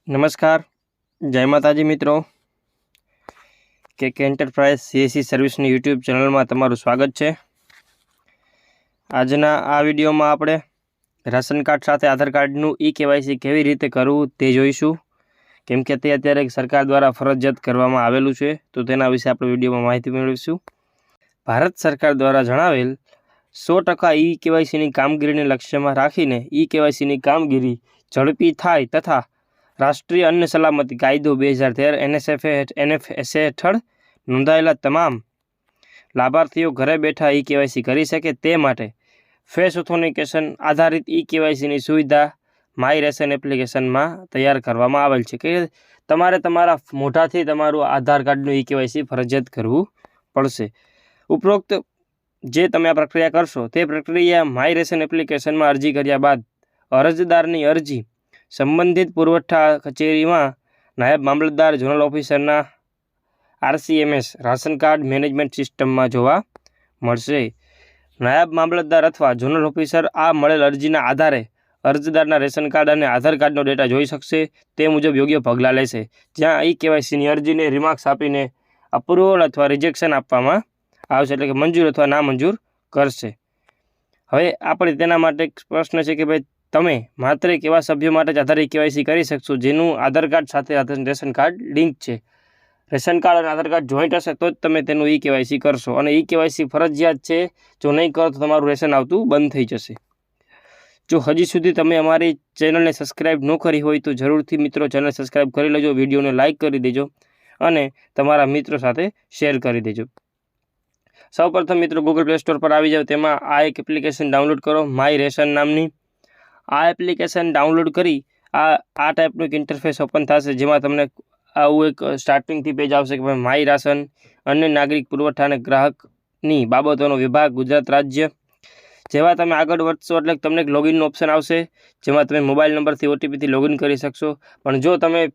નમસ્કાર, જય માતાજી મિત્રો. કે એન્ટરપ્રાઇઝ સીએસસી સર્વિસની યુટ્યુબ ચેનલમાં તમારું સ્વાગત છે. આજના આ વિડીયોમાં આપણે રાશન કાર્ડ સાથે આધાર કાર્ડનું કેવાયસી કેવી રીતે કરવું તે જોઈશું. કેમ કે તે અત્યારે સરકાર દ્વારા ફરજિયાત કરવામાં આવેલું છે, તો તેના વિશે આપણે વિડીયોમાં માહિતી મેળવીશું. ભારત સરકાર દ્વારા જણાવેલ 100% કેવાયસીની કામગીરીને લક્ષ્યમાં રાખીને કેવાયસીની કામગીરી ઝડપી થાય તથા રાષ્ટ્રીય અન્ન સલામતી કાયદો 2013 NFSA હેઠળ નોંધાયેલા તમામ લાભાર્થીઓ ઘરે બેઠા કેવાયસી કરી શકે તે માટે ફેસ ઓથેન્ટિકેશન આધારિત કેવાયસીની સુવિધા માય રેશન એપ્લિકેશનમાં તૈયાર કરવામાં આવેલ છે કે તમારે તમારા મોઢાથી તમારું આધાર કાર્ડનું કેવાયસી ફરજિયાત કરવું પડશે. ઉપરોક્ત જે તમે આ પ્રક્રિયા કરશો તે પ્રક્રિયા માય રેશન એપ્લિકેશનમાં અરજી કર્યા બાદ અરજદારની અરજી સંબંધિત પુરવઠા કચેરીમાં નાયબ મામલતદાર ઝોનલ ઓફિસરના RCMS રાશન કાર્ડ મેનેજમેન્ટ સિસ્ટમમાં જોવા મળશે. નાયબ મામલતદાર અથવા ઝોનલ ઓફિસર આ મળેલ અરજીના આધારે અરજદારના રેશન કાર્ડ અને આધાર કાર્ડનો ડેટા જોઈ શકશે. તે મુજબ યોગ્ય પગલાં લેશે. જ્યાં કેવાયસીની અરજીને રિમાર્ક્સ આપીને અપ્રુવલ અથવા રિજેક્શન આપવામાં આવશે, એટલે કે મંજૂર અથવા નામંજૂર કરશે. હવે આપણે તેના માટે એક પ્રશ્ન છે કે ભાઈ તમે માત્ર એવા સભ્યો માટે જ આધાર કેવાયસી કરી શકશો જેનું આધાર કાર્ડ સાથે રેશન કાર્ડ લિંક છે. રેશન કાર્ડ અને આધાર કાર્ડ જોઈન્ટ હશે તો જ તમે તેનું કેવાયસી કરશો, અને કેવાયસી ફરજિયાત છે. જો નહીં કરો તો તમારું રેશન આવતું બંધ થઈ જશે. જો હજી સુધી તમે અમારી ચેનલને સબસ્ક્રાઈબ ન કરી હોય તો જરૂરથી મિત્રો ચેનલ સબસ્ક્રાઈબ કરી લેજો, વિડીયોને લાઇક કરી દેજો અને તમારા મિત્રો સાથે શેર કરી દેજો. સૌપ્રથમ મિત્રો ગૂગલ પ્લે સ્ટોર પર આવી જાઓ, તેમાં આ એક એપ્લિકેશન ડાઉનલોડ કરો, માય રેશન નામની. આ એપ્લિકેશન ડાઉનલોડ કરી આ ટાઈપનું એક ઇન્ટરફેસ ઓપન થશે, જેમાં તમને આવું એક સ્ટાર્ટિંગથી પેજ આવશે કે ભાઈ માય રાશન અન્ય નાગરિક પુરવઠા અને ગ્રાહકની બાબતોનો વિભાગ ગુજરાત રાજ્ય. જેવા તમે આગળ વધશો એટલે તમને એક લોગિનનું ઓપ્શન આવશે, જેમાં તમે મોબાઈલ નંબરથી OTPથી લોગિન કરી શકશો. પણ જો તમે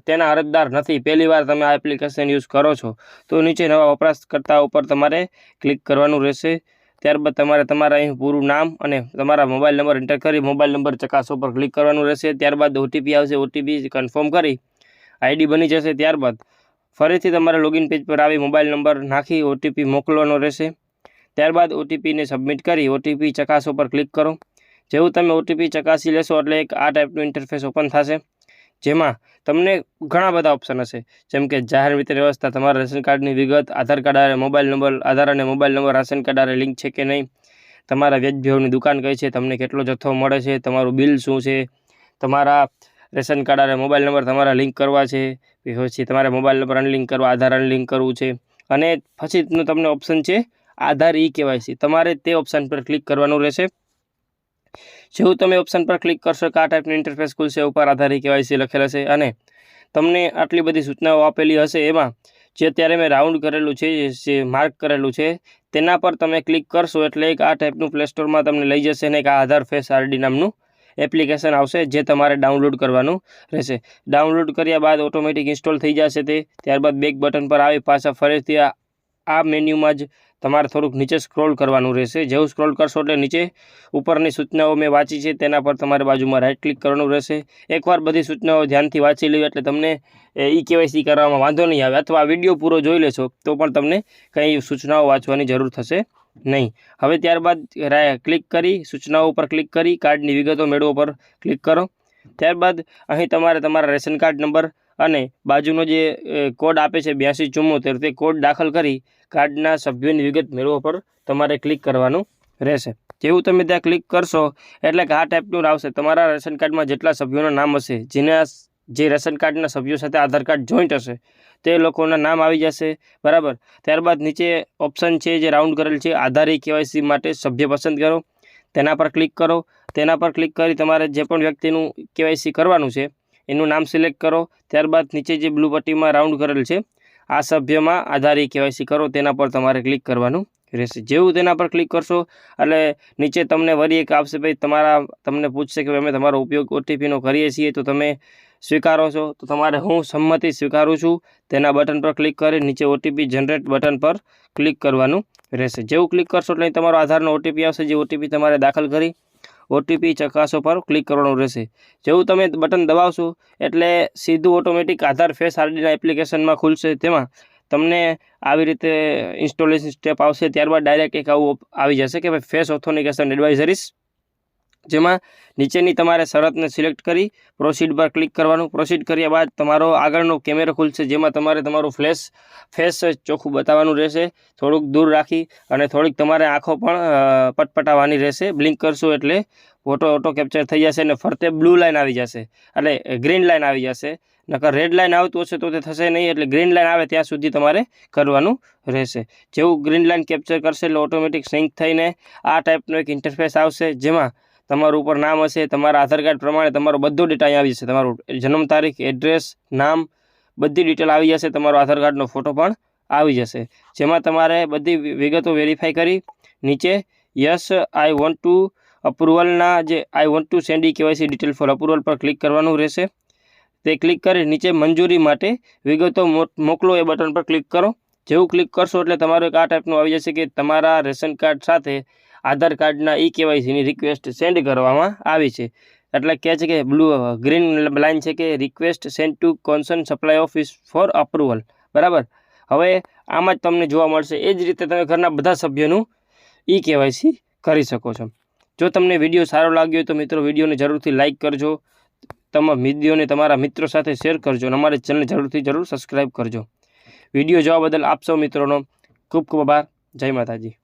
તેના અરજદાર નથી, પહેલી વાર તમે આ એપ્લિકેશન યુઝ કરો છો, તો નીચે નવા વપરાશકર્તા ઉપર તમારે ક્લિક કરવાનું રહેશે. ત્યારબાદ તમારે તમારા અહીં પૂરું નામ અને તમારા મોબાઈલ નંબર એન્ટર કરી મોબાઈલ નંબર ચકાસો પર ક્લિક કરવાનું રહેશે. ત્યારબાદ OTP આવશે, OTP કન્ફર્મ કરી ID બની જશે. ત્યારબાદ ફરીથી તમારે લોગિન પેજ પર આવી મોબાઈલ નંબર નાખી OTP મોકલવાનો રહેશે. ત્યારબાદ OTPને સબમિટ કરી OTP ચકાસો પર ક્લિક કરો. જેવું તમે OTP ચકાસી લેશો એટલે એક આ ટાઈપનું ઇન્ટરફેસ ઓપન થશે, જેમાં તમને ઘણા બધા ઓપ્શન હશે, જેમ કે જાહેર વિતરણ વ્યવસ્થા, તમારા રેશન કાર્ડની વિગત, આધાર કાર્ડ અને મોબાઈલ નંબર, આધાર અને મોબાઈલ નંબર રાશન કાર્ડ આરે લિંક છે કે નહીં, તમારા વેચભેવની દુકાન કઈ છે, તમને કેટલો જથ્થો મળે છે, તમારું બિલ શું છે, તમારા રેશન કાર્ડ અને મોબાઈલ નંબર તમારા લિંક કરવા છે, પછી તમારે મોબાઈલ નંબર અનલિંક કરવા, આધાર અનલિંક કરવું છે, અને પછીનું તમને ઓપ્શન છે આધાર કેવાયસી. તમારે તે ઓપ્શન પર ક્લિક કરવાનું રહેશે. જેવું તમે ઓપ્શન પર ક્લિક કરશો કે આ ટાઈપનું ઇન્ટરફેસ ખુલશે, ઉપર આધાર કેવાયસી લખેલ હશે અને તમને આટલી બધી સૂચનાઓ આપેલી હશે. એમાં જે અત્યારે મેં રાઉન્ડ કરેલું છે, જે માર્ક કરેલું છે, તેના પર તમે ક્લિક કરશો એટલે એક આ ટાઈપનું પ્લે સ્ટોરમાં તમને લઈ જશે અને એક આધાર ફેસ RD નામનું એપ્લિકેશન આવશે, જે તમારે ડાઉનલોડ કરવાનું રહેશે. ડાઉનલોડ કર્યા બાદ ઓટોમેટિક ઇન્સ્ટોલ થઈ જશે તે. ત્યારબાદ બેક બટન પર આવી પાછા ફરીથી આ મેન્યુમાં જ તમારે થોડુંક નીચે સ્ક્રોલ કરવાનું રહેશે. જેવું સ્ક્રોલ કરશો એટલે નીચે ઉપરની સૂચનાઓ મેં વાંચી છે તેના પર તમારે બાજુમાં રાઇટ ક્લિક કરવાનું રહેશે. એકવાર બધી સૂચનાઓ ધ્યાનથી વાંચી લેવી એટલે તમને કેવાયસી કરવામાં વાંધો નહીં આવે, અથવા વિડીયો પૂરો જોઈ લેશો તો પણ તમને કંઈ સૂચનાઓ વાંચવાની જરૂર થશે નહીં. હવે ત્યારબાદ ક્લિક કરી સૂચનાઓ પર ક્લિક કરી કાર્ડની વિગતો મેળવો પર ક્લિક કરો. ત્યારબાદ અહીં તમારે તમારા રેશન કાર્ડ નંબર અને બાજુનો જે કોડ આપે છે 8274, તે કોડ દાખલ કરી કાર્ડના સભ્યોની વિગત મેળવવા પર તમારે ક્લિક કરવાનું રહેશે. જેવું તમે ત્યાં ક્લિક કરશો એટલે કે આ ટાઈપનું આવશે. તમારા રેશન કાર્ડમાં જેટલા સભ્યોના નામ હશે, જે રેશન કાર્ડના સભ્યો સાથે આધાર કાર્ડ જોઈન્ટ હશે, તે લોકોના નામ આવી જશે, બરાબર. ત્યારબાદ નીચે ઓપ્શન છે જે રાઉન્ડ કરેલ છે, આધાર કેવાયસી માટે સભ્ય પસંદ કરો, તેના પર ક્લિક કરો. તેના પર ક્લિક કરી તમારે જે પણ વ્યક્તિનું કેવાયસી કરવાનું છે એનું નામ સિલેક્ટ કરો. ત્યારબાદ નીચે જે બ્લુ પટ્ટીમાં રાઉન્ડ કરેલ છે આ સભ્યમાં આધાર કેવાયસી કરો, તેના પર તમારે ક્લિક કરવાનું રહેશે. જેવું તેના પર ક્લિક કરશો એટલે નીચે તમને વળી એક આવશે, ભાઈ તમને પૂછશે કે અમે તમારો ઉપયોગ OTPનો કરીએ છીએ તો તમે સ્વીકારો છો, તો તમારે હું સંમતિ સ્વીકારું છું તેના બટન પર ક્લિક કરી નીચે OTP જનરેટ બટન પર ક્લિક કરવાનું રહેશે. જેવું ક્લિક કરશો એટલે તમારો આધારનો OTP આવશે, જે OTP તમારે દાખલ કરી OTP ચકાસો પર ક્લિક કરવાનું રહેશે। જેવું તમે બટન દબાવશો એટલે સીધું ઓટોમેટિક આધાર ફેસ આઈડીના એપ્લિકેશનમાં ખુલશે। તેમાં તમને આવી રીતે ઇન્સ્ટોલેશન સ્ટેપ આવશે, ત્યારબાદ ડાયરેક્ટ એક આવું આવી જશે કે ભાઈ ફેસ ઓથેન્ટિકેશન એડવાઇઝરીઝ, જેમાં નીચેની તમારે શરતને સિલેક્ટ કરી પ્રોસીડ પર ક્લિક કરવાનું। પ્રોસીડ કર્યા બાદ તમારો આગળનો કેમેરો ખુલશે, જેમાં તમારે તમારું ફેસ ચોખ્ખું બતાવવાનું રહેશે, થોડુંક દૂર રાખી અને થોડીક તમારે આંખો પણ પટપટાવવાની રહેશે। બ્લિંક કરશો એટલે ફોટો ઓટો કેપ્ચર થઈ જશે અને ફરતે બ્લુ લાઇન આવી જશે, એટલે ગ્રીન લાઇન આવી જશે। નકર રેડ લાઇન આવતું હશે તો તે થશે નહીં, એટલે ગ્રીન લાઇન આવે ત્યાં સુધી તમારે કરવાનું રહેશે। જેવું ગ્રીન લાઇન કેપ્ચર કરશે એટલે ઓટોમેટિક સિંક થઈને આ ટાઈપનો એક ઇન્ટરફેસ આવશે, જેમાં તમારું ઉપર નામ હશે, તમારા આધાર કાર્ડ પ્રમાણે તમારો બધો ડેટા અહીં આવી જશે, તમારું જન્મ તારીખ, એડ્રેસ, નામ, બધી ડિટેલ આવી જશે, તમારો આધાર કાર્ડનો ફોટો પણ આવી જશે, જેમાં તમારે બધી વિગતો વેરીફાઈ કરી નીચે યસ આઈ વોન્ટ ટુ અપ્રુવલના જે I want to send KYC detail four approval પર ક્લિક કરવાનું રહેશે। તે ક્લિક કરી નીચે મંજૂરી માટે વિગતો મોકલો એ બટન પર ક્લિક કરો। જેવું ક્લિક કરશો એટલે તમારું એક આ ટાઈપનું આવી જશે કે તમારા રેશન કાર્ડ સાથે આધાર કાર્ડના KYCની રિક્વેસ્ટ સેન્ડ કરવામાં આવી છે। એટલે કહે છે કે ગ્રીન લાઇન છે કે request send to concert supply office four approval, બરાબર। હવે આમાં જ તમને જોવા મળશે, એ જ રીતે તમે ઘરના બધા સભ્યોનું KYC કરી શકો છો। જો તમને વિડીયો સારો લાગ્યો તો મિત્રો વિડીયોને જરૂરથી લાઇક કરજો, વિડીયોને તમારા મિત્રો સાથે શેર કરજો અને અમારી ચેનલને જરૂર સબસ્ક્રાઈબ કરજો। વિડીયો જોવા બદલ આપ સૌ મિત્રોનો ખૂબ ખૂબ આભાર। જય માતાજી।